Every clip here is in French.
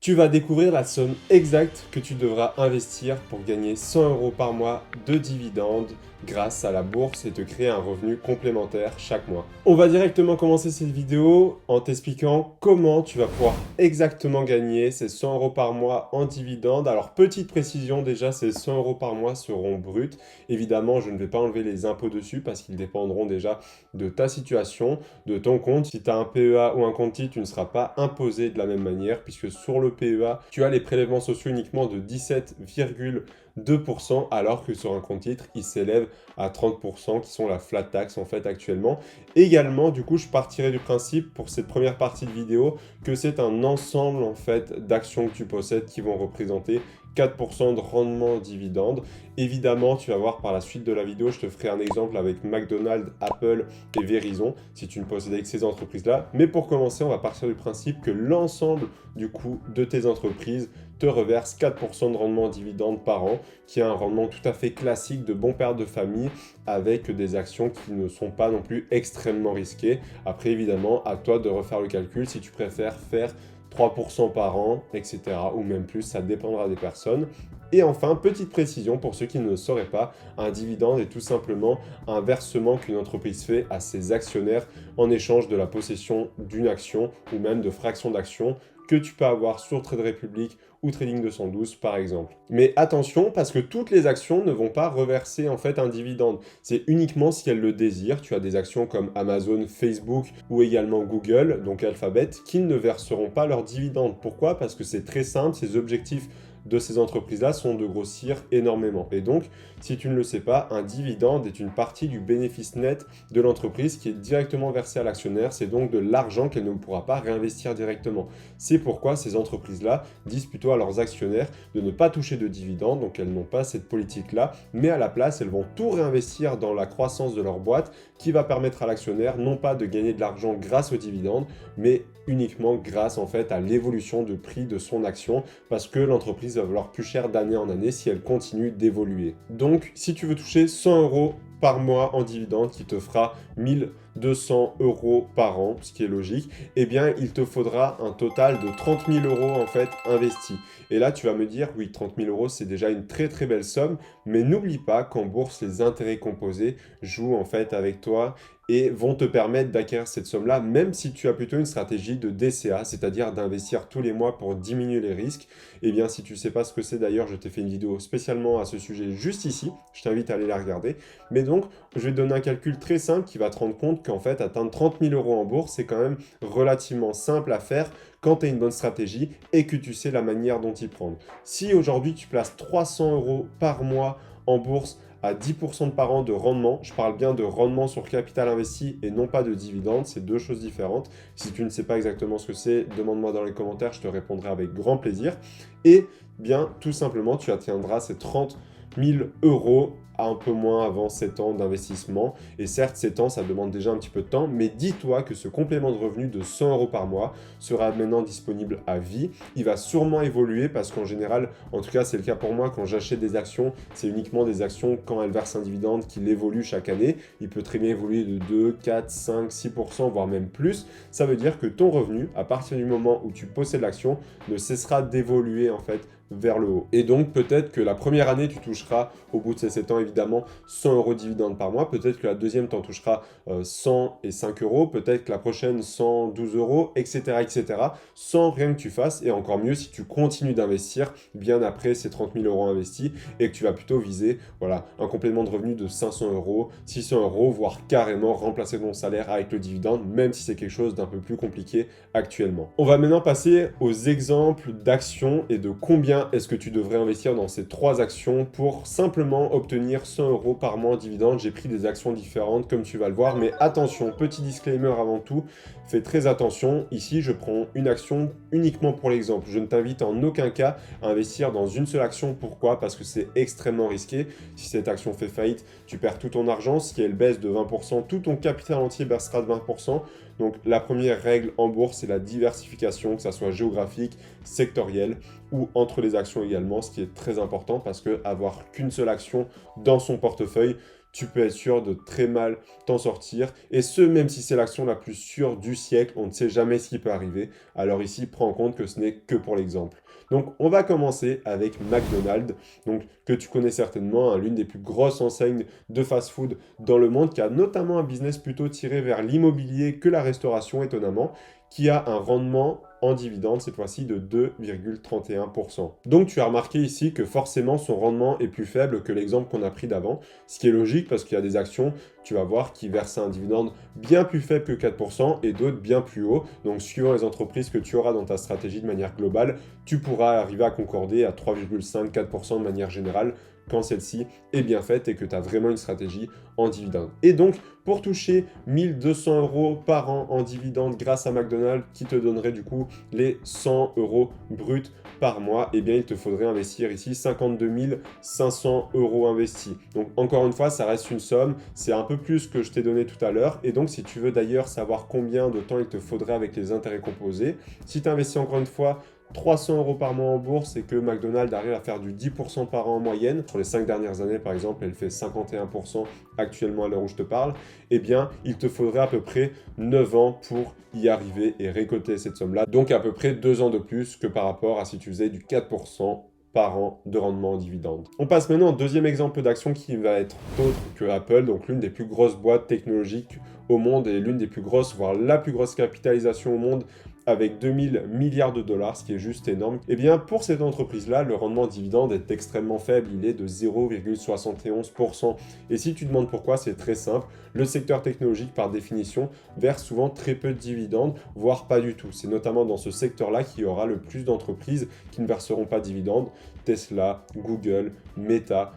Tu vas découvrir la somme exacte que tu devras investir pour gagner 100 € par mois de dividendes grâce à la bourse et te créer un revenu complémentaire chaque mois. On va directement commencer cette vidéo en t'expliquant comment tu vas pouvoir exactement gagner ces 100 € par mois en dividendes. Alors petite précision déjà, ces 100 € par mois seront bruts. Évidemment, je ne vais pas enlever les impôts dessus parce qu'ils dépendront déjà de ta situation, de ton compte. Si tu as un PEA ou un compte titre, tu ne seras pas imposé de la même manière puisque sur le PEA, tu as les prélèvements sociaux uniquement de 17,2% alors que sur un compte titre, ils s'élèvent à 30% qui sont la flat tax en fait actuellement. Également, du coup, je partirai du principe pour cette première partie de vidéo que c'est un ensemble en fait d'actions que tu possèdes qui vont représenter 4% de rendement en dividende. Évidemment, tu vas voir par la suite de la vidéo, je te ferai un exemple avec McDonald's, Apple et Verizon, si tu ne possédais que ces entreprises-là. Mais pour commencer, on va partir du principe que l'ensemble du coût de tes entreprises te reverse 4% de rendement en dividende par an, qui est un rendement tout à fait classique de bon père de famille, avec des actions qui ne sont pas non plus extrêmement risquées. Après, évidemment, à toi de refaire le calcul si tu préfères faire 3% par an, etc. ou même plus, ça dépendra des personnes. Et enfin, petite précision pour ceux qui ne le sauraient pas, un dividende est tout simplement un versement qu'une entreprise fait à ses actionnaires en échange de la possession d'une action ou même de fractions d'actions que tu peux avoir sur Trade Republic ou Trading 212 par exemple. Mais attention parce que toutes les actions ne vont pas reverser en fait un dividende. C'est uniquement si elles le désirent. Tu as des actions comme Amazon, Facebook ou également Google, donc Alphabet, qui ne verseront pas leurs dividendes. Pourquoi? Parce que c'est très simple, ces objectifs de ces entreprises-là sont de grossir énormément. Et donc, si tu ne le sais pas, un dividende est une partie du bénéfice net de l'entreprise qui est directement versé à l'actionnaire. C'est donc de l'argent qu'elle ne pourra pas réinvestir directement. C'est pourquoi ces entreprises-là disent plutôt à leurs actionnaires de ne pas toucher de dividendes, donc elles n'ont pas cette politique-là, mais à la place, elles vont tout réinvestir dans la croissance de leur boîte qui va permettre à l'actionnaire non pas de gagner de l'argent grâce aux dividendes, mais uniquement grâce en fait à l'évolution de prix de son action parce que l'entreprise va valoir plus cher d'année en année si elle continue d'évoluer. Donc si tu veux toucher 100 € par mois en dividende qui te fera 1200 € par an, ce qui est logique, eh bien il te faudra un total de 30 000 € en fait investis. Et là tu vas me dire, oui 30 000 € c'est déjà une très très belle somme, mais n'oublie pas qu'en bourse les intérêts composés jouent en fait avec toi et vont te permettre d'acquérir cette somme-là, même si tu as plutôt une stratégie de DCA, c'est-à-dire d'investir tous les mois pour diminuer les risques. Eh bien, si tu ne sais pas ce que c'est, d'ailleurs, je t'ai fait une vidéo spécialement à ce sujet juste ici, je t'invite à aller la regarder. Mais donc, je vais te donner un calcul très simple qui va te rendre compte qu'en fait, atteindre 30 000 € en bourse, c'est quand même relativement simple à faire quand tu as une bonne stratégie et que tu sais la manière dont y prendre. Si aujourd'hui, tu places 300 € par mois en bourse, à 10% de par an de rendement. Je parle bien de rendement sur capital investi et non pas de dividende. C'est deux choses différentes. Si tu ne sais pas exactement ce que c'est, demande-moi dans les commentaires, je te répondrai avec grand plaisir. Et bien, tout simplement, tu atteindras ces 30 000 € à un peu moins avant 7 ans d'investissement. Et certes, 7 ans, ça demande déjà un petit peu de temps, mais dis-toi que ce complément de revenu de 100 € par mois sera maintenant disponible à vie. Il va sûrement évoluer parce qu'en général, en tout cas, c'est le cas pour moi, quand j'achète des actions, c'est uniquement des actions quand elles versent un dividende qu'il évolue chaque année. Il peut très bien évoluer de 2, 4, 5, 6%, voire même plus. Ça veut dire que ton revenu, à partir du moment où tu possèdes l'action, ne cessera d'évoluer en fait vers le haut. Et donc peut-être que la première année, tu toucheras, au bout de ces 7 ans évidemment, 100 € de dividendes par mois. Peut-être que la deuxième, tu en toucheras 105 €. Peut-être que la prochaine, 112 €, etc., etc. Sans rien que tu fasses. Et encore mieux si tu continues d'investir bien après ces 30 000 € investis et que tu vas plutôt viser voilà, un complément de revenu de 500 €, 600 €, voire carrément remplacer ton salaire avec le dividende, même si c'est quelque chose d'un peu plus compliqué actuellement. On va maintenant passer aux exemples d'actions et de combien est-ce que tu devrais investir dans ces trois actions pour simplement obtenir 100 € par mois en dividende. J'ai pris des actions différentes comme tu vas le voir, mais attention, petit disclaimer avant tout, fais très attention. Ici, je prends une action uniquement pour l'exemple. Je ne t'invite en aucun cas à investir dans une seule action. Pourquoi? Parce que c'est extrêmement risqué. Si cette action fait faillite, tu perds tout ton argent. Si elle baisse de 20%, tout ton capital entier baissera de 20%. Donc la première règle en bourse, c'est la diversification, que ça soit géographique, sectorielle ou entre les actions également, ce qui est très important parce que avoir qu'une seule action dans son portefeuille, tu peux être sûr de très mal t'en sortir. Et ce, même si c'est l'action la plus sûre du siècle, on ne sait jamais ce qui peut arriver. Alors ici, prends en compte que ce n'est que pour l'exemple. Donc on va commencer avec McDonald's, donc, que tu connais certainement, hein, l'une des plus grosses enseignes de fast-food dans le monde, qui a notamment un business plutôt tiré vers l'immobilier que la restauration, étonnamment, qui a un rendement en dividende, cette fois-ci de 2,31%. Donc tu as remarqué ici que forcément son rendement est plus faible que l'exemple qu'on a pris d'avant, ce qui est logique parce qu'il y a des actions, tu vas voir, qui versent un dividende bien plus faible que 4% et d'autres bien plus haut. Donc suivant les entreprises que tu auras dans ta stratégie de manière globale, tu pourras arriver à concorder à 3,5-4% de manière générale quand celle-ci est bien faite et que tu as vraiment une stratégie en dividende. Et donc, pour toucher 1200 € par an en dividende grâce à McDonald's, qui te donnerait du coup les 100 € bruts par mois, eh bien, il te faudrait investir ici 52 500 € investis. Donc, encore une fois, ça reste une somme. C'est un peu plus que je t'ai donné tout à l'heure. Et donc, si tu veux d'ailleurs savoir combien de temps il te faudrait avec les intérêts composés, si tu investis encore une fois 300 € par mois en bourse et que McDonald's arrive à faire du 10% par an en moyenne, sur les 5 dernières années par exemple, elle fait 51% actuellement à l'heure où je te parle, eh bien, il te faudrait à peu près 9 ans pour y arriver et récolter cette somme-là. Donc à peu près 2 ans de plus que par rapport à si tu faisais du 4% par an de rendement en dividende. On passe maintenant au deuxième exemple d'action qui va être autre que Apple, donc l'une des plus grosses boîtes technologiques au monde et l'une des plus grosses, voire la plus grosse capitalisation au monde avec 2000 milliards de dollars, ce qui est juste énorme. Et bien pour cette entreprise-là, le rendement en dividende est extrêmement faible, il est de 0,71%. Et si tu demandes pourquoi, c'est très simple. Le secteur technologique, par définition, verse souvent très peu de dividendes, voire pas du tout. C'est notamment dans ce secteur-là qu'il y aura le plus d'entreprises qui ne verseront pas de dividendes. Tesla, Google, Meta,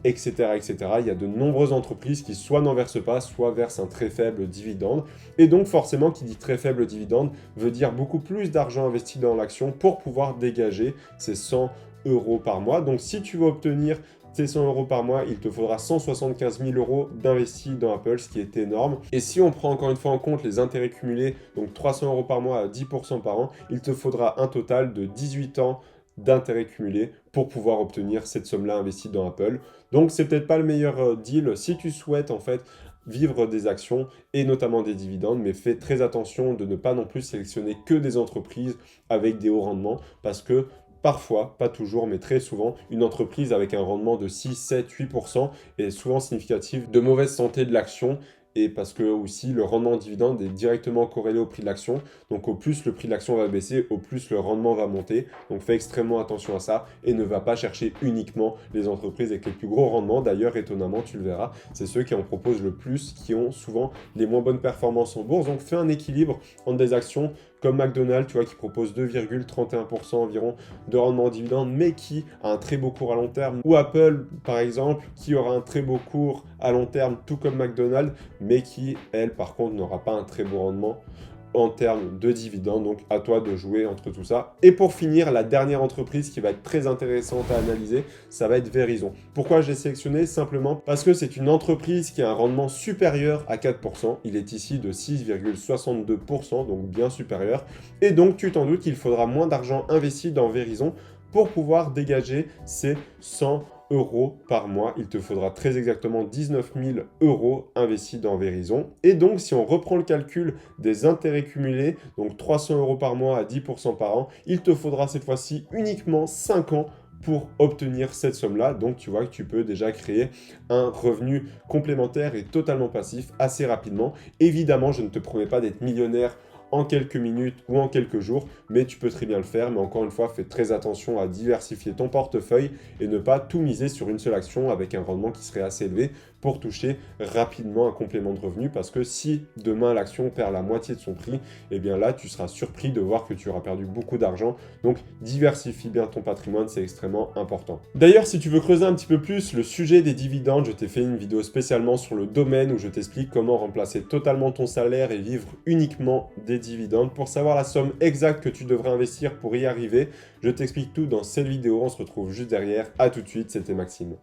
etc., etc. Il y a de nombreuses entreprises qui soit n'en versent pas, soit versent un très faible dividende. Et donc forcément, qui dit très faible dividende, veut dire beaucoup plus d'argent investi dans l'action pour pouvoir dégager ces 100 € par mois. Donc si tu veux obtenir ces 100 € par mois, il te faudra 175 000 € d'investis dans Apple, ce qui est énorme. Et si on prend encore une fois en compte les intérêts cumulés, donc 300 € par mois à 10% par an, il te faudra un total de 18 ans d'intérêts cumulés pour pouvoir obtenir cette somme-là investie dans Apple. Donc c'est peut-être pas le meilleur deal si tu souhaites en fait vivre des actions et notamment des dividendes, mais fais très attention de ne pas non plus sélectionner que des entreprises avec des hauts rendements parce que parfois, pas toujours, mais très souvent, une entreprise avec un rendement de 6, 7, 8% est souvent significative de mauvaise santé de l'action et parce que aussi le rendement en dividende est directement corrélé au prix de l'action. Donc au plus le prix de l'action va baisser, au plus le rendement va monter. Donc fais extrêmement attention à ça et ne va pas chercher uniquement les entreprises avec les plus gros rendements. D'ailleurs, étonnamment, tu le verras, c'est ceux qui en proposent le plus, qui ont souvent les moins bonnes performances en bourse. Donc fais un équilibre entre des actions comme McDonald's, tu vois, qui propose 2,31% environ de rendement en dividende, mais qui a un très beau cours à long terme. Ou Apple, par exemple, qui aura un très beau cours à long terme, tout comme McDonald's, mais qui, elle, par contre, n'aura pas un très beau rendement en termes de dividendes. Donc, à toi de jouer entre tout ça. Et pour finir, la dernière entreprise qui va être très intéressante à analyser, ça va être Verizon. Pourquoi j'ai sélectionné? Simplement parce que c'est une entreprise qui a un rendement supérieur à 4%. Il est ici de 6,62%, donc bien supérieur. Et donc, tu t'en doutes, il faudra moins d'argent investi dans Verizon pour pouvoir dégager ces 100 € par mois. Il te faudra très exactement 19 000 € investis dans Verizon. Et donc, si on reprend le calcul des intérêts cumulés, donc 300 € par mois à 10% par an, il te faudra cette fois-ci uniquement 5 ans pour obtenir cette somme-là. Donc, tu vois que tu peux déjà créer un revenu complémentaire et totalement passif assez rapidement. Évidemment, je ne te promets pas d'être millionnaire en quelques minutes ou en quelques jours, mais tu peux très bien le faire. Mais encore une fois, fais très attention à diversifier ton portefeuille et ne pas tout miser sur une seule action avec un rendement qui serait assez élevé pour toucher rapidement un complément de revenu, parce que si demain l'action perd la moitié de son prix, et bien là tu seras surpris de voir que tu auras perdu beaucoup d'argent. Donc diversifie bien ton patrimoine, c'est extrêmement important. D'ailleurs, si tu veux creuser un petit peu plus le sujet des dividendes, je t'ai fait une vidéo spécialement sur le domaine où je t'explique comment remplacer totalement ton salaire et vivre uniquement des dividendes. Pour savoir la somme exacte que tu devrais investir pour y arriver, je t'explique tout dans cette vidéo. On se retrouve juste derrière. À tout de suite, c'était Maxime.